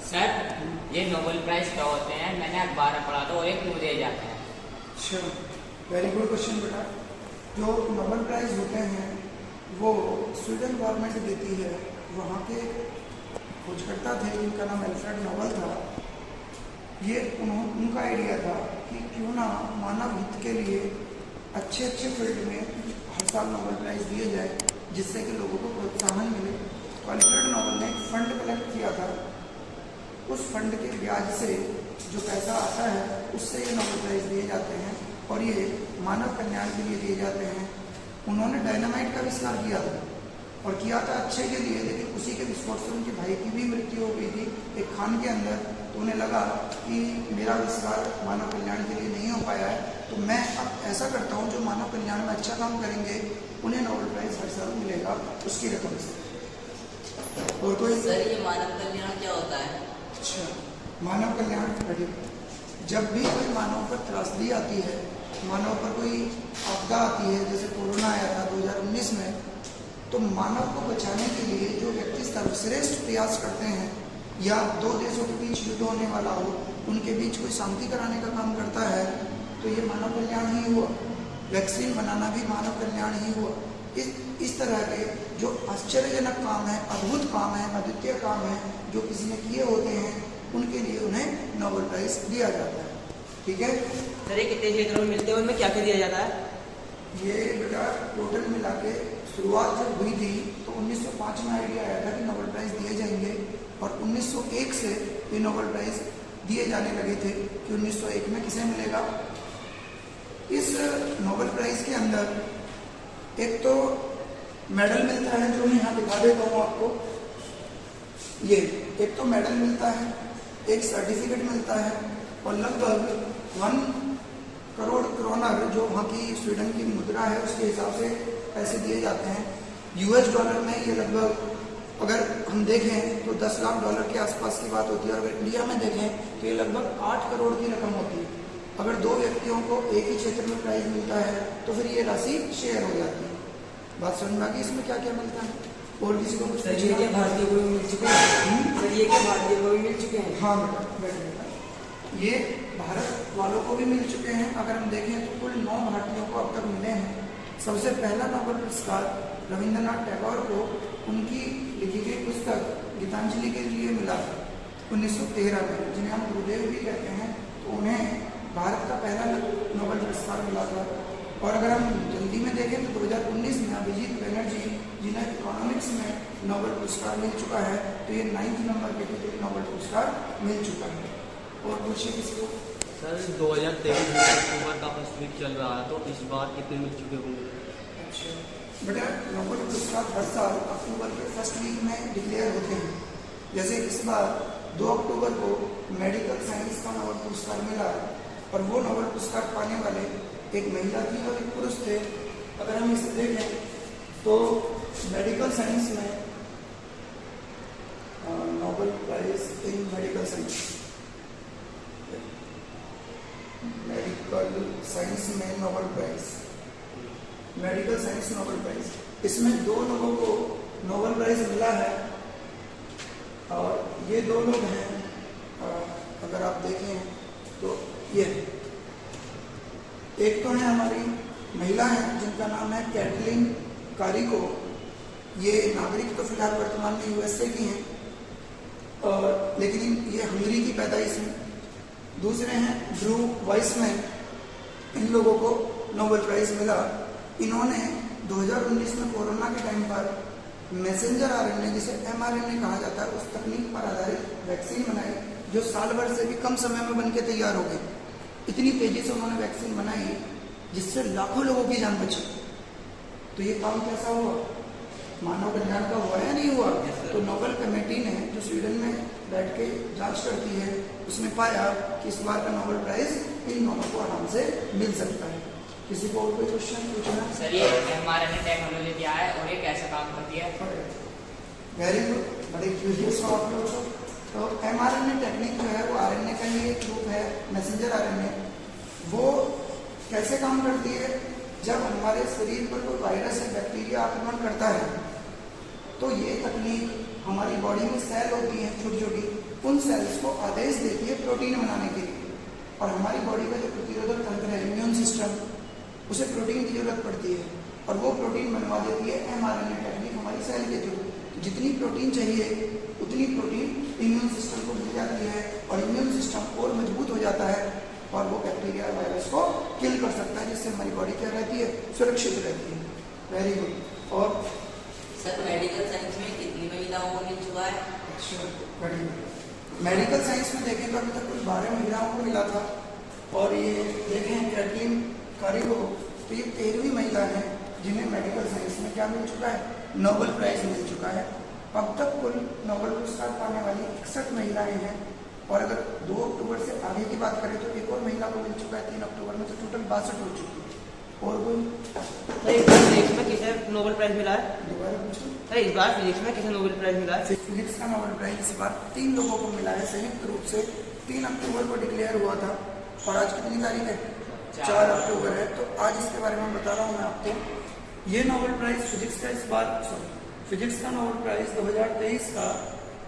Sir ये Nobel prize क्या होते हैं? मैंने अखबार में पढ़ा था और एक क्यों दिए जाते हैं? अच्छा, वेरी गुड क्वेश्चन बेटा। जो नोबेल प्राइज होते हैं वो स्वीडन गवर्नमेंट देती है। वहाँ के खोजकर्ता थे जिनका नाम अल्फ्रेड नोबेल था। ये उनका आइडिया था कि क्यों ना मानव हित के लिए अच्छे अच्छे फील्ड में हर साल नोबेल प्राइज दिए जाए, जिससे कि लोगों को प्रोत्साहन मिले। तो अल्फ्रेड नोबेल ने एक फंड कलेक्ट किया था। उस फंड के ब्याज से जो पैसा आता है उससे ये नोबेल प्राइज दिए जाते हैं और ये मानव कल्याण के लिए दिए जाते हैं। उन्होंने डायनामाइट का आविष्कार किया था और किया था अच्छे के लिए, लेकिन उसी के विस्फोट से उनके भाई की भी मृत्यु हो गई थी एक खान के अंदर। तो उन्हें लगा कि मेरा आविष्कार मानव कल्याण के लिए नहीं हो पाया है, तो मैं अब ऐसा करता हूँ जो मानव कल्याण में अच्छा काम करेंगे उन्हें नोबेल प्राइज हर साल मिलेगा उसकी रकम से। और कोई सर ये मानव कल्याण क्या होता है? अच्छा, मानव कल्याण जब भी कोई मानव पर त्रासदी आती है, मानव पर कोई आपदा आती है, जैसे कोरोना आया था 2019 में, तो मानव को बचाने के लिए जो व्यक्ति सर्वश्रेष्ठ प्रयास करते हैं या दो देशों के बीच युद्ध होने वाला हो उनके बीच कोई शांति कराने का काम करता है, तो ये मानव कल्याण ही हुआ। वैक्सीन बनाना भी मानव कल्याण ही हुआ। इस तरह के जो आश्चर्यजनक काम है, अद्भुत काम है, अद्वितीय काम है जो किसी ने किए होते हैं, उनके लिए उन्हें नोबेल प्राइज दिया जाता है। ठीक है सर ये कितने क्षेत्रों में मिलते हैं, उनमें क्या क्या दिया जाता है? ये बेटा टोटल मिला के शुरुआत जब हुई थी तो 1905 में आइडिया आया था कि नोबेल प्राइज दिए जाएंगे और 1901 से ये नोबेल प्राइज दिए जाने लगे थे कि 1901 में किसे मिलेगा। इस नोबेल प्राइज के अंदर एक तो मेडल मिलता है जो मैं यहाँ दिखा देता हूँ आपको। ये एक तो मेडल मिलता है, एक सर्टिफिकेट मिलता है और लगभग 1 करोड़ क्रोनर जो वहाँ की स्वीडन की मुद्रा है उसके हिसाब से पैसे दिए जाते हैं। यूएस डॉलर में ये लगभग अगर हम देखें तो 10 लाख डॉलर के आसपास की बात होती है और अगर इंडिया में देखें तो ये लगभग 8 करोड़ की रकम होती है। अगर दो व्यक्तियों को एक ही क्षेत्र में प्राइज मिलता है तो फिर ये राशि शेयर हो जाती है। बात समझ में आ गई? इसमें क्या क्या मिलता है और किसी को कुछ सर ये क्या भारतीय को भी मिल चुके हैं? सर ये क्या भारतीय को भी मिल चुके हैं? हाँ बेटा, ये भारत वालों को भी मिल चुके हैं। अगर हम देखें तो कुल 9 भारतीयों को अब तक मिले हैं। सबसे पहला नोबेल पुरस्कार रविंद्रनाथ टैगोर को उनकी लिखी गई पुस्तक गीतांजलि के लिए मिला 1913 में, जिन्हें हम गुरुदेव भी कहते हैं। तो उन्हें भारत का पहला नोबेल पुरस्कार मिला था। और अगर हम जल्दी में देखें तो 2019 में अभिजीत बनर्जी जिन्हें इकोनॉमिक्स में नोबेल पुरस्कार मिल चुका है, तो ये 9th नंबर पे नोबेल पुरस्कार मिल चुका है। और पूछिए किसी को। सर 2023 में अक्टूबर का फर्स्ट वीक चल रहा है, तो इस बार कितने मिल चुके होंगे? अच्छा बेटा, नोबेल पुरस्कार हर साल अक्टूबर के फर्स्ट वीक में डिक्लेयर होते हैं। जैसे इस बार 2 अक्टूबर को मेडिकल साइंस का नोबेल पुरस्कार मिला और वो नोबेल पुरस्कार पाने वाले एक महिला थी और एक पुरुष थे। अगर हम इसे देखें तो मेडिकल साइंस में Nobel prize in medical science, medical science में Nobel prize, medical science Nobel prize, इसमें 2 लोगों को नोबेल प्राइज मिला है और ये 2 लोग हैं। अगर आप देखें तो ये एक तो है हमारी महिला है जिनका नाम है कैटलिन कारिको। ये नागरिक तो फिलहाल वर्तमान में यूएसए की हैं और लेकिन ये हंगरी की पैदाइश है। दूसरे हैं ड्रू वाइसमैन। इन लोगों को नोबेल प्राइज मिला। इन्होंने 2019 में कोरोना के टाइम पर मैसेंजर आरएनए जिसे mRNA कहा जाता है उस तकनीक पर आधारित वैक्सीन बनाई जो साल भर से भी कम समय में बनके तैयार हो गई। इतनी तेजी से उन्होंने वैक्सीन बनाई जिससे लाखों लोगों की जान बची। तो ये काम कैसा हुआ? मानव कल्याण का हुआ या नहीं हुआ? तो नोबेल कमेटी ने जो स्वीडन में बैठ के जांच करती है उसने पाया कि इस बार का नोबेल प्राइज इन दोनों को आराम से मिल सकता है। किसी को और कोई क्वेश्चन पूछना? सर ये mRNA टेक्नोलॉजी क्या है और ये कैसे काम करती है? वेरी गुड, बड़े क्यूरियस हो आप लोग। तो mRNA टेक्निक जो है वो आरएनए का ही एक रूप है, मैसेंजर आरएनए। वो कैसे काम करती है? जब हमारे शरीर पर कोई वायरस या बैक्टीरिया आक्रमण करता है तो ये तकनीक हमारी बॉडी में सेल होती है छोटी छोटी, उन सेल्स को आदेश देती है प्रोटीन बनाने के लिए। और हमारी बॉडी का जो प्रतिरोधक तंत्र है, इम्यून सिस्टम, उसे प्रोटीन की जरूरत पड़ती है और वो प्रोटीन बनवा देती है mRNA टेक्निक हमारी सेल के थ्रू। जितनी प्रोटीन चाहिए उतनी प्रोटीन इम्यून सिस्टम को मिल जाती है और इम्यून सिस्टम और मजबूत हो जाता है और वो बैक्टीरिया वायरस को किल कर सकता है, जिससे हमारी बॉडी क्या रहती है, सुरक्षित रहती है। Very good. और सर मेडिकल साइंस में कितनी महिलाओं को मिल चुका है? मेडिकल साइंस में देखें तो अभी तक कुल 12 महिलाओं को मिला था और ये देखें कैटलीन कारिगो, तो ये 13वीं महिला है जिन्हें मेडिकल साइंस में क्या मिल चुका है, नोबेल प्राइज मिल चुका है। अब तक कुल नोबेल पुरस्कार पाने वाली 61 महिलाएं हैं और अगर 2 अक्टूबर से आगे की बात करें तो एक और महिला को मिल चुका है 3 अक्टूबर में, तो टोटल 62 हो चुकी है। और कोई तो इस बार फिजिक्स में किसे नोबेल प्राइज मिला है? दोबारा पूछो। तो इस बार फिजिक्स में किसे नोबेल प्राइज मिला है? फिजिक्स का नोबेल प्राइज इस बार 3 लोगों को मिला है संयुक्त रूप से। 3 अक्टूबर को डिक्लेयर हुआ था और आज कितनी तारीख है, 4 अक्टूबर है। तो आज इसके बारे में बता रहा हूँ मैं आपको। ये नोबेल प्राइज फिजिक्स का इस बार फिजिक्स का नोबेल प्राइज 2023 का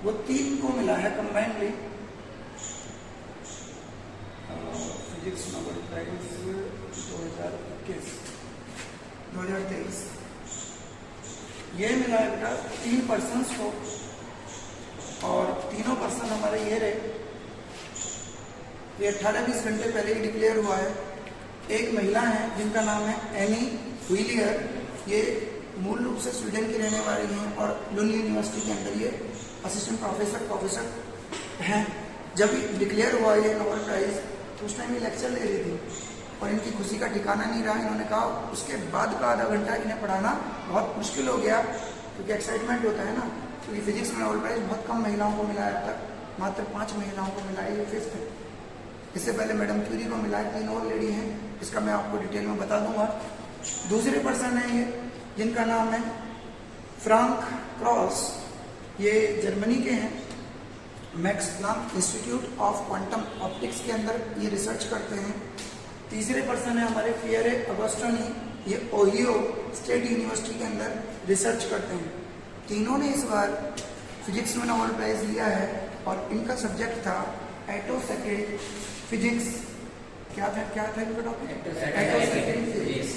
वो 3 को मिला है कंबाइनली। फिजिक्स नोबेल प्राइज 2023 ये मिला है बेटा 3 पर्सन्स को और तीनों पर्सन हमारे ये रहे। ये 18-20 घंटे पहले ही डिक्लेयर हुआ है। एक महिला है जिनका नाम है एनी व्हीलियर। ये मूल रूप से स्वीडन की रहने वाली हैं और लुन यूनिवर्सिटी के अंदर ये असिस्टेंट प्रोफेसर हैं। जब डिक्लेयर हुआ ये नोबेल प्राइज तो उस टाइम ये लेक्चर ले रही थी और इनकी खुशी का ठिकाना नहीं रहा। इन्होंने कहा उसके बाद का आधा घंटा इन्हें पढ़ाना बहुत मुश्किल हो गया क्योंकि एक्साइटमेंट होता है ना। क्योंकि फिजिक्स में नोबेल प्राइज बहुत कम महिलाओं को मिला है, अब तक मात्र 5 महिलाओं को मिला है, ये 5th है। इससे पहले मैडम क्यूरी को मिला है, 3 और लेडी हैं, इसका मैं आपको डिटेल में बता दूंगा। दूसरे पर्सन है ये जिनका नाम है फ्रांक क्रॉस, ये जर्मनी के हैं। Max Planck institute of quantum optics के अंदर ये रिसर्च करते हैं। तीसरे पर्सन है हमारे पियरे अगोस्टोनी, ये ओहियो स्टेट यूनिवर्सिटी के अंदर रिसर्च करते हैं। तीनों ने इस बार फिजिक्स में नोबेल प्राइज लिया है और इनका सब्जेक्ट था एटोसेकेंड फिजिक्स। क्या था इनका टॉपिक? एटोसेकेंड फिजिक्स।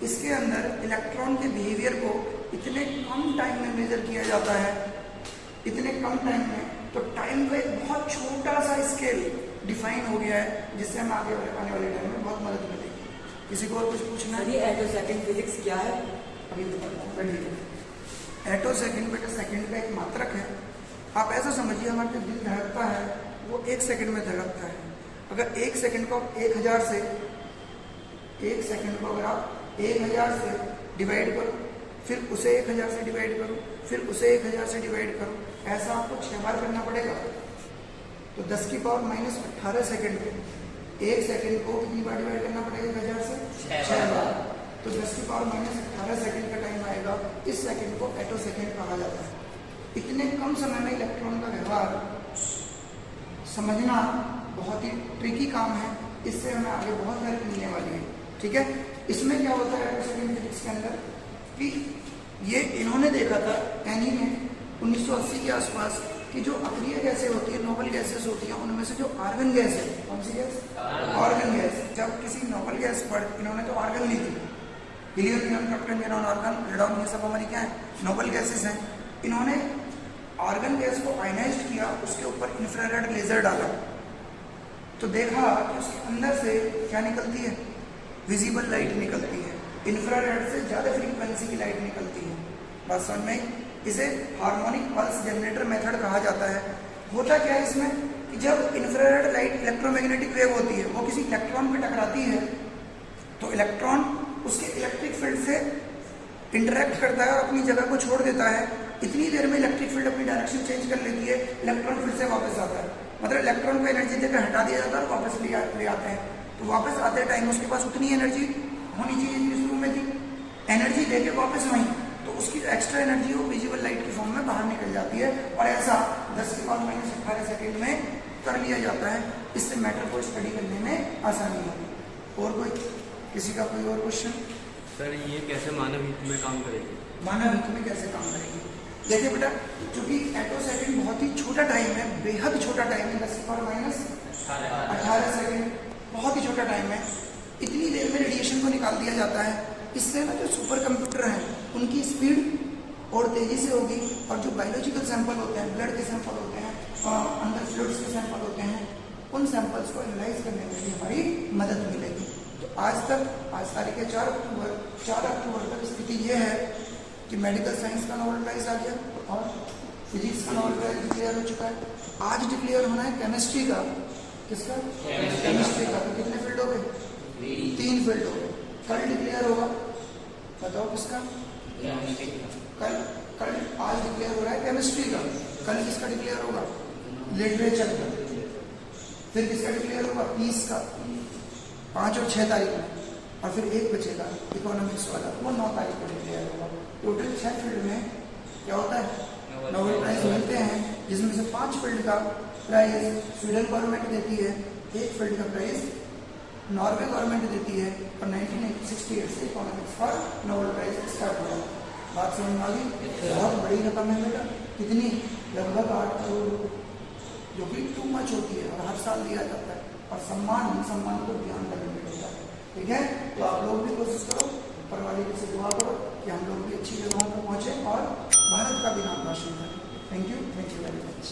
इसके अंदर इलेक्ट्रॉन के बिहेवियर को इतने कम टाइम में मेजर किया जाता है, इतने कम टाइम में, तो टाइम का एक बहुत छोटा सा स्केल डिफाइन हो गया है जिससे हम आगे आने वाले टाइम में बहुत मदद मिलेगी। किसी को और कुछ पूछना है? ये एटोसेकेंड फिजिक्स क्या है? अभी एटोसेकेंड बेटा सेकंड का एक मात्रक है। आप ऐसा समझिए हमारा जो दिल धड़कता है वो 1 सेकंड में धड़कता है। अगर 1 सेकंड को 1000 से 1 सेकंड को अगर आप 1000 से डिवाइड करो, फिर उसे 1000 से डिवाइड करो, फिर उसे 1000 से डिवाइड करो, ऐसा आपको 6 बार करना पड़ेगा। तो 10 की पावर -18 सेकंड पे 1 सेकंड को कितनी बार डिवाइड करना पड़ेगा 1000 से? 6 बार। तो 10 की पावर -18 सेकंड का टाइम आएगा। इस सेकंड को एटो सेकंड कहा जाता है। इतने कम समय में इलेक्ट्रॉन का व्यवहार समझना बहुत ही ट्रिकी काम है। इससे हमें आगे बहुत हेल्प मिलने वाली है। ठीक है, इसमें क्या होता है एटो सेकंड फिजिक्स के अंदर कि ये इन्होंने देखा था एनी ने 1980 के आसपास कि जो अक्रिय गैसें होती है, नोबल गैसेस होती हैं, उनमें से जो आर्गन गैस है, कौन सी गैस? Argon gas. जब किसी नोबल गैस पर इन्होंने तो आर्गन ली थी, helium, neon, krypton, xenon, argon, radon, ये सब हमारी क्या है? नोबल गैसेस हैं। इन्होंने आर्गन गैस को आयनाइज किया, उसके ऊपर इंफ्रारेड लेजर डाला तो देखा कि उसके अंदर से क्या निकलती है? विजिबल लाइट निकलती है। इंफ्रारेड से ज़्यादा फ्रीक्वेंसी की लाइट निकलती है। बात समझ में? इसे हार्मोनिक पल्स जनरेटर मेथड कहा जाता है। होता क्या है इसमें कि जब इंफ्रारेड लाइट इलेक्ट्रोमैग्नेटिक वेव होती है, वो किसी इलेक्ट्रॉन पे टकराती है तो इलेक्ट्रॉन उसके इलेक्ट्रिक फील्ड से इंटरेक्ट करता है और अपनी जगह को छोड़ देता है। इतनी देर में इलेक्ट्रिक फील्ड अपनी डायरेक्शन चेंज कर लेती है, इलेक्ट्रॉन फिर से वापस आता है। मतलब इलेक्ट्रॉन को एनर्जी देकर हटा दिया जाता है और वापस ले आते हैं। तो वापस आते टाइम उसके पास उतनी एनर्जी होनी चाहिए जिस रूम में थी, एनर्जी देके वापस वहीं, तो उसकी जो एक्स्ट्रा एनर्जी वो विजिबल लाइट की फॉर्म में बाहर निकल जाती है। और ऐसा 10 की पावर -18 सेकेंड में कर लिया जाता है। इससे मैटर को स्टडी करने में आसानी होगी। और कोई किसी का कोई और क्वेश्चन? सर ये कैसे मानव हित में काम करेगी? मानव हित में कैसे काम करेगी? देखिए बेटा, क्योंकि एटो सेकंड बहुत ही छोटा टाइम है, बेहद छोटा टाइम है, 10⁻⁸ सेकंड, बहुत ही छोटा टाइम है। इतनी देर में रेडिएशन को निकाल दिया जाता है। इससे ना जो सुपर कंप्यूटर हैं उनकी स्पीड और तेजी से होगी, और जो बायोलॉजिकल सैंपल होते हैं, ब्लड के सैंपल होते हैं, अंदर फ्लूइड्स के सैंपल होते हैं, उन सैंपल्स को एनालाइज करने में भी हमारी मदद मिलेगी। तो आज तारीख है 4 अक्टूबर तक स्थिति ये है कि मेडिकल साइंस का नोबेल प्राइज आ गया और फिजिक्स का नोबेल प्राइज डिक्लेयर हो चुका है। आज डिक्लेयर होना है केमिस्ट्री का। किसका? केमिस्ट्री का। तो कितने फील्ड हो गए? 3 फील्ड हो गए। कल डिक्लेयर होगा, बताओ किसका? कल आज डिक्लेयर हो रहा है केमिस्ट्री का। कल किसका डिक्लेयर होगा? लिटरेचर का। फिर किसका डिक्लेयर होगा? पीस का, 5 और 6 तारीख में। और फिर एक बचेगा इकोनॉमिक्स वाला, वो 9 तारीख को डिक्लेयर होगा। टोटल 6 फील्ड में क्या होता है? नोबेल प्राइज मिलते हैं, जिसमें से 5 फील्ड का प्राइज स्वीडन गवर्नमेंट देती है, 1 फील्ड का प्राइज नॉर्वे गवर्नमेंट देती है, और 1968 से economics for Nobel prize start हुआ। बात समझ में आ गई? बहुत बड़ी रकम है बेटा। कितनी? लगभग 8 करोड़ रुपये, जो कि टू मच होती है और हर साल दिया जाता है। और सम्मान को ध्यान रखने में होता है। ठीक है, तो आप लोग भी कोशिश करो, ऊपर वाले से दुआ करो कि हम लोग भी अच्छी जगहों पर पहुँचे और भारत का भी नाम रोशन करें। Thank you very much.